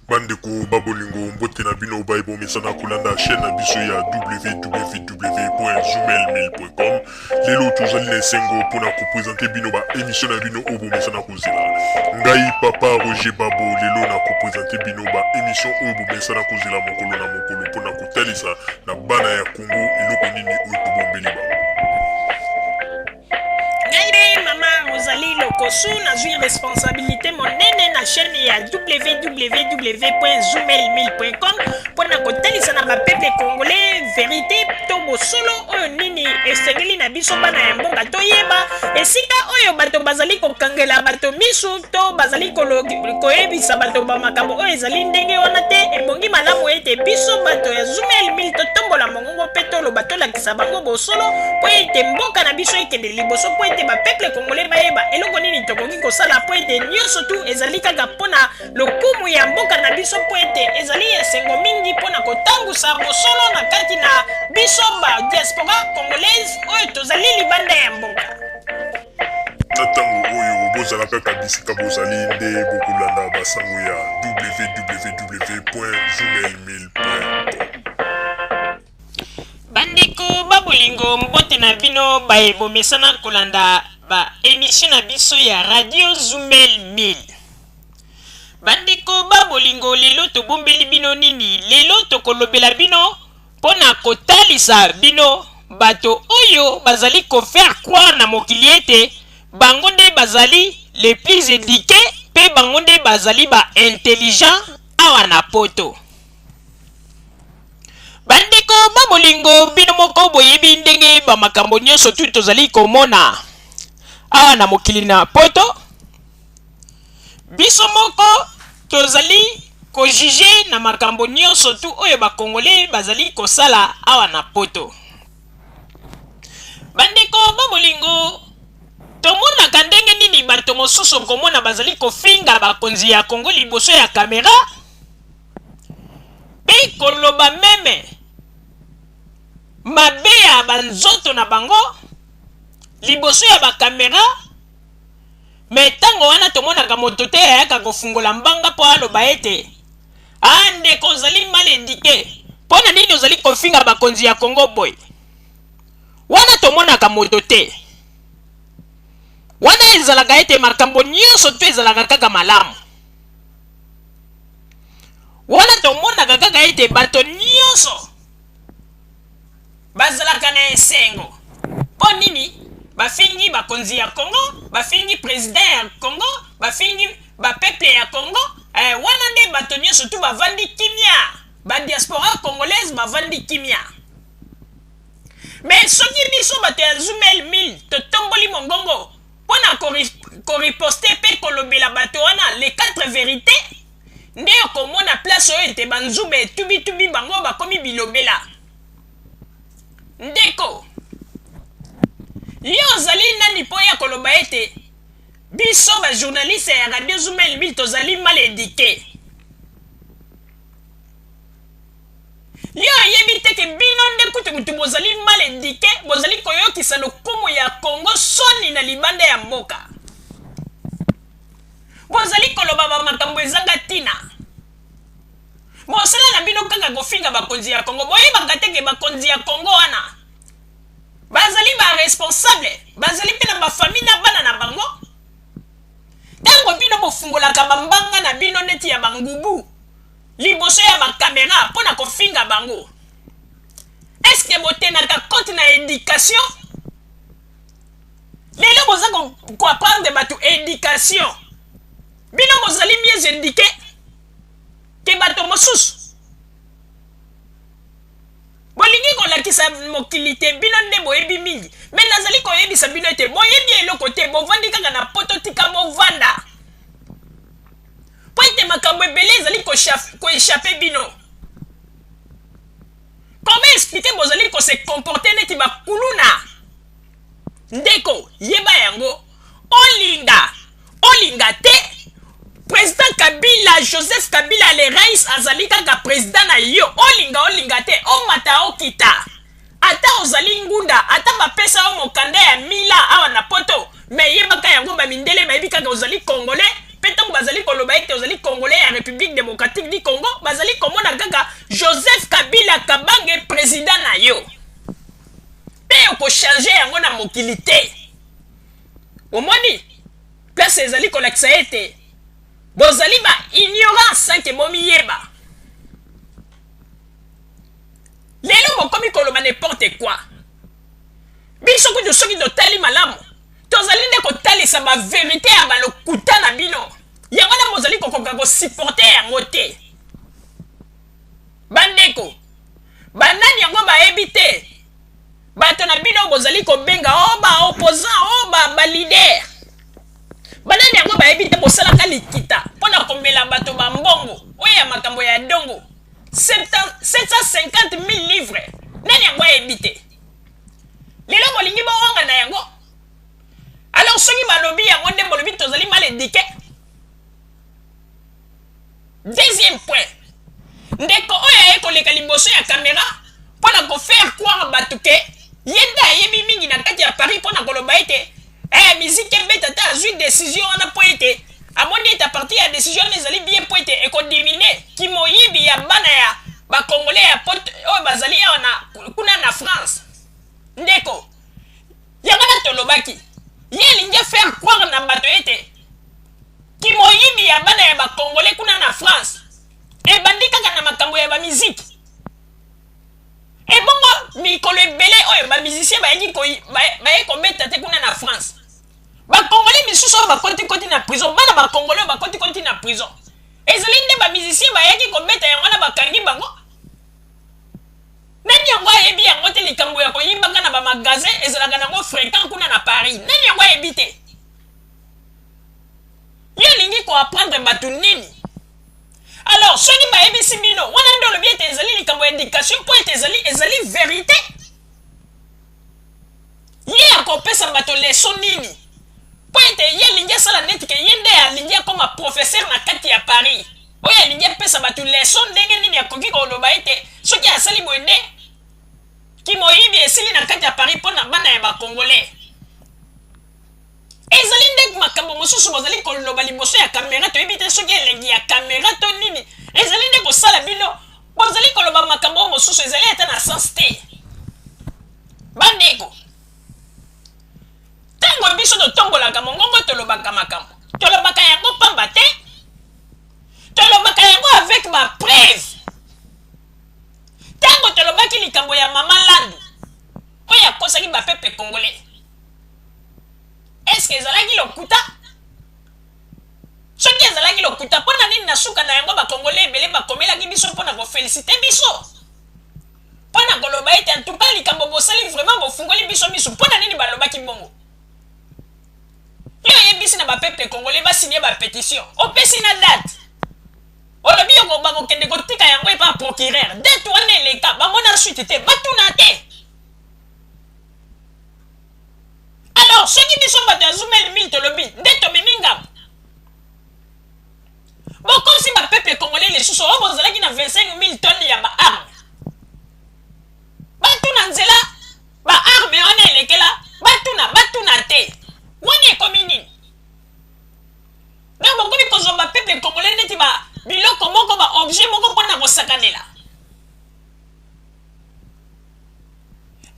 Bandeko babolingo mbote na bino baibo mesana kolanda chaîne na biso ya www.zoomel1000.com. Lelo tozali na esengo mpona kopresente bino ba émission na bino oyo bomesana kozela. Ngai papa Roger Babo lelo na kopresente bino ba émission oyo bomesana kozela mokolo na mokolo mpona kotalisa na bana ya Congo eloko nini oyo tobombeli bango. Ozali Lokosu, nazwi responsabilité monene na chaîne ya www.zoomel1000.com pona kotalisa na bapeple congolais vérité to bosolo oyo nini esengeli na biso bana ya mboka toyeba esika oyo bato bazali kokangela bato misu to bazali koyebisa bato bamakambo oyo ezali ndenge wana te ebongi malamu ete biso bato ya Zoomel 1000 totombola mongongo mpe toloba tolakisa bango bosolo po ete mboka na biso ekende liboso po ete bapeple congolais bayeba eloko nini tokoki kosala po ete nyonso tu ezali kaka mpona lokumu ya mboka na biso po ete ezali esengo mingi mpona kotambusa bosolo na kati na biso ba diaspora congolaise oyo tozali libanda ya mboka. Na ntango oyo bozala kaka bisika bozali nde bokolanda basango ya www.zoomel1000.com. Bandeko babolingo mbote na bino baebomesana kolanda ba émission na biso ya radio Zoomel 1000. Bandeko babolingo lelo tobombeli bino nini? Lelo tokolobela bino pona kotalisa bino bato oyo bazali faire croire na mokili ete bango nde bazali les plus éduqués pe bango nde bazali ba intelligent awa na poto. Bandeko babolingo bino moko boyebi ndenge ba makambo nyonso tu tozali komona awa na mokili na poto. Biso moko tozali ko juger na makambo nyonso tu oyo ba congolais bazali kosala awa na poto. Bandeko babolingo tomonaka ndenge nini bato mosusu komona bazali kofinga bakonzi ya Congo liboso ya kamera pe koloba meme mabe ya banzoto na bango liboso ya bakamera. Me tango wana tomonaka moto te ayaka kofungola mbanga po aloba ete ndeko ozali mal éduqué mpona nini ozali kofinga bakonzi ya Congo boy. Wana tomonaka moto te, wana ezalaka ete makambo nyonso tu ezalaka kaka malamu. Wana tomonaka kaka ete bato nyonso bazalaka na esengo po nini bafingi bakonzi ya Congo, bafingi president ya Congo, bafingi bapeple ya Congo. Wana nde bato nyonso tu bavandi kimia, ba diaspora congolaise bavandi kimia. Mais soki biso bato ya Zoomel 1000 totomboli mongongo pona koriposte pe kolobela bato wana les 4 vérités nde okomona place oyo ete banzube etubi bango bakomi bilobela. Ndeko yo ozali nani po ya koloba ete biso ba journaliste ya radio Zoomel 1000 tozali mal éduqué? Yo yebi teke bino nde kutu mutu bozali mal éduqué, bozali koyokisa lokumu ya Congo soni na libanda ya mboka. Bozali koloba ba makambo ezanga tina. Bosala na bino kaka kofinga bakonzi ya Congo. Boyebaka teke bakonzi ya Congo wana bazali ba responsable, bazali pe na ba famille na bana na bango. Tango bino bofungolaka bambanga na bino neti ya bangubu liboso ya bakamera pona kofinga bango, est-ce que botenaka compte na éducation? Lelo boza ko apprendre bato éducation, bino bozali mieux éduqué ke bato mosusu. Bolingi kolakisa mokili te bino nde boyebi mingi, me nazali koyebisa bino ete boyebi eloko te, bovandi kaka na poto tika bovanda po ete makambo ebele ezali koéchappe bino. Comment expliquer bozali se comporter neti bakuluna? Ndeko yeba yango olinga te. Président Kabila, Joseph Kabila le rais azali kaka président na yo. Olinga te, omata okita. Ata ozali ngunda, ata bapesa o mokanda ya mila awa na poto, me yebaka yango ba mindele bayebi kaka ozali congolais. ntango bazali koloba ete ozali congolais ya république démocratique du congo bazali komona kaka joseph kabila kabange président na yo mpe okochange yango na mokili te omoni place ezali kolakisa ete bozali ba ignorance anke bomiyeba lelo bokomi koloba n'importe quoi biso kutu soki totali malamu tozali nde kotalisa bavérité ya balokuta na bino yango na bozali kokoka kosupporte yango te bandeko banani yango bayebi te bato na bino bozali kobenga o baopposant o balider banani yango bayebi te bosalaka likita mpona komela bato bambongo oyo ya makambo ya dongo 750 000 livres nani yango ayebi te lelo bolingi bowonga na yango alors soki balobi yango nde bolobi tozali mal éduqué deuxième point ndeko oyo aye koleka liboso ya caméra mpona kofaire croire bato ke ye nde ayebi mingi na kati ya paris mpona koloba ete miziki ebeta te azwi décision wana mpo ete amoni ete apartir ya décision wana ezali bien mpo ete ekodimine kimoyibi ya bana ya bacongolais ya pote oyo bazali awa kuna na france ndeko yango na tolobaki ye alingi faire croire na bato ete kimoyibi ya bana ya bacongolais kuna na france ebandi kaka na makambo ya bamiziki ebongo mikolo ebele oyo bamizisien baye kobeta te kuna na france bacongolais misusu oyo bakoti na prison bana bacongolais oyo bakoti na prison ezali nde bamizisien bayaki kobeta yango na bakangi bango nani yango ayebi yango te likambo ya koyimbaka na bamagazin ezalaka nango fréquent kuna na paris nani yango ayebi te yo alingi koapprendre bato nini alors soki bayebisi bino wana nde olobi ete ezali likambo ya éducation mpo ete ezali vérité ye akopesa bato leso nini mpo ete ye alingi asala neti ke ye nde alingi akoma professeur na kati ya paris oyo alingi apesa bato leso ndenge nini akoki koloba ete soki asali boye nde kimoyibi esili na kati ya paris mpo na bana ya bacongolais ezali nde makambo mosusu bozali koloba liboso ya kamera toyebi te soki elengi ya kamera to nini ezali nde kosala bino bozali koloba makambo mosusu ezali ata na sens te bandeko ntango biso totombolaka mongongo tolobaka makambo tolobaka yango pamba te tolobaka yango avec bapreuve ntango tolobaki likambo ya mama landu oyo akosaki bapepe congolais est-ce que ezalaki lokuta soki ezalaki lokuta mpona nini na suka na yango bacongolais ebele bakomelaki biso mpona kofélicite biso mpona koloba ete antuka likambo bosali vraiment bofungoli biso miso mpona nini balobaki bongo yo oyebisi na bapeple congolais basigne bapétition opesi na date olobi yo bakokende kotika yango epa procureur date wana eleka bamona suite te batuna te alors soki biso bato ya zumeli mili tolobi nde tomemi ngambo bokosi bapeple congolais lisusu oyo bozalaki na 25 000 tonnes ya baarme batuna nzela baarme wana elekela batuna te wana ekomi nini donc bokomi kozwa bapeple congolais neti biloko moko baobjet moko mpona kosakanela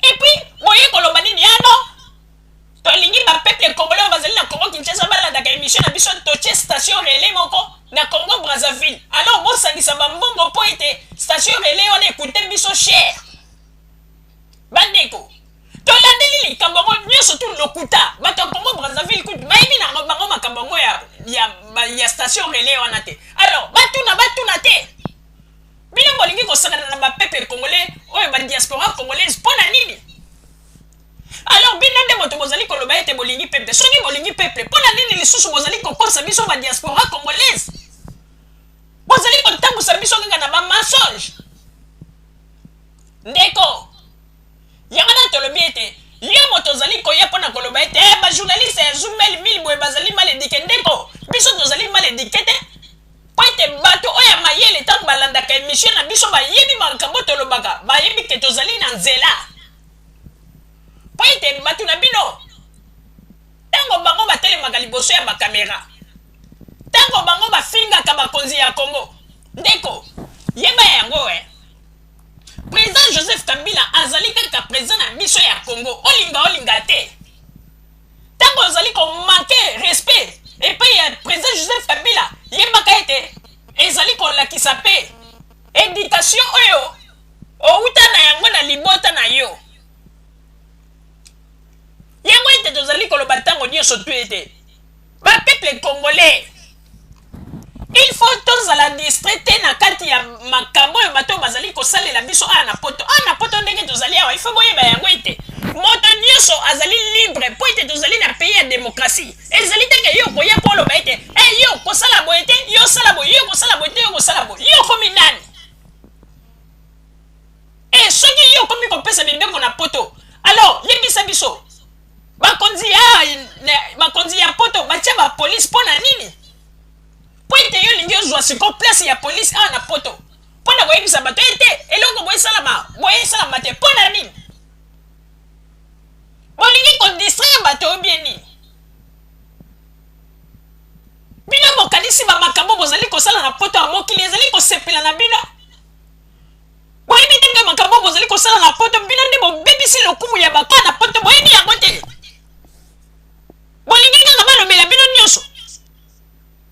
epuis boye koloba nini yano tolingi bapeple congolais oyo bazali na congo kinshasa balandaka émission na biso totie station relais moko na congo brazzaville alors bosangisa bambongo mpo ete station relais wana ekute biso cher bandeko tolandeli likambo yango nyonso tu lokuta bato ya congo brazzaville kutu bayebi na bango makambo yango ya station relais wana te alors batuna te bino bolingi kosangana na bapeple congolais oyo badiaspora congolaise mpo na nini alors bino nde moto bozali koloba ete bolingi peuple soki bolingi peuple mpona nini lisusu bozali kokosa biso badiaspora congolaise bozali kotambusa biso kaka na bamensonge ndeko yango na tolobi ete yo moto ozali koya mpona koloba ete bajournaliste ya zumeli mili boye bazali mal éduqué ndeko biso tozali mal éduqué te mpo ete bato oyo ya mayele ntango balandaka émission na biso bayebi makambo tolobaka bayebi ke tozali na nzela mpo ete bato na bino ntango bango batelemaka liboso ya bakamera Tango bango bafingaka bakonzi ya Congo. Ndeko, yeba yango Président Joseph Kabila azali kaka président na biso ya Congo. Olinga te. Tango azali ko manquer respect et puis président Joseph Kabila yeba ka ete ezali ko lakisa pe éducation oyo outa na yango na libota na yo. Yango ete tozali ko loba tango nyonso tu ete ba peuple congolais il faut tous à la distraite na kati ya makambo ya bato bazali ko salela biso ana poto ndenge tozali awa il faut boyeba yango ete moto nyonso azali libre po ete tozali na pays ya démocratie ezali teke yo koya po loba ete yo kosala boye te yo sala boye yo kosala boye te yo kosala boye yo komi nani soki yo komi kopesa mibeko na poto alors limbisa biso bakonzi ya poto batia ba police po na nini po ete yo lingi ozwa siko place ya police na poto po na koyebisa bato ete eloko boyesalama te po na nini bolingi kodistraire bato oyo bien nini bino bokanisi bamakambo bozali kosala na poto ya mokili ezali kosepela na bino boyebi te nde makambo bozali kosala na poto bino nde bobebisi lokumu ya baka na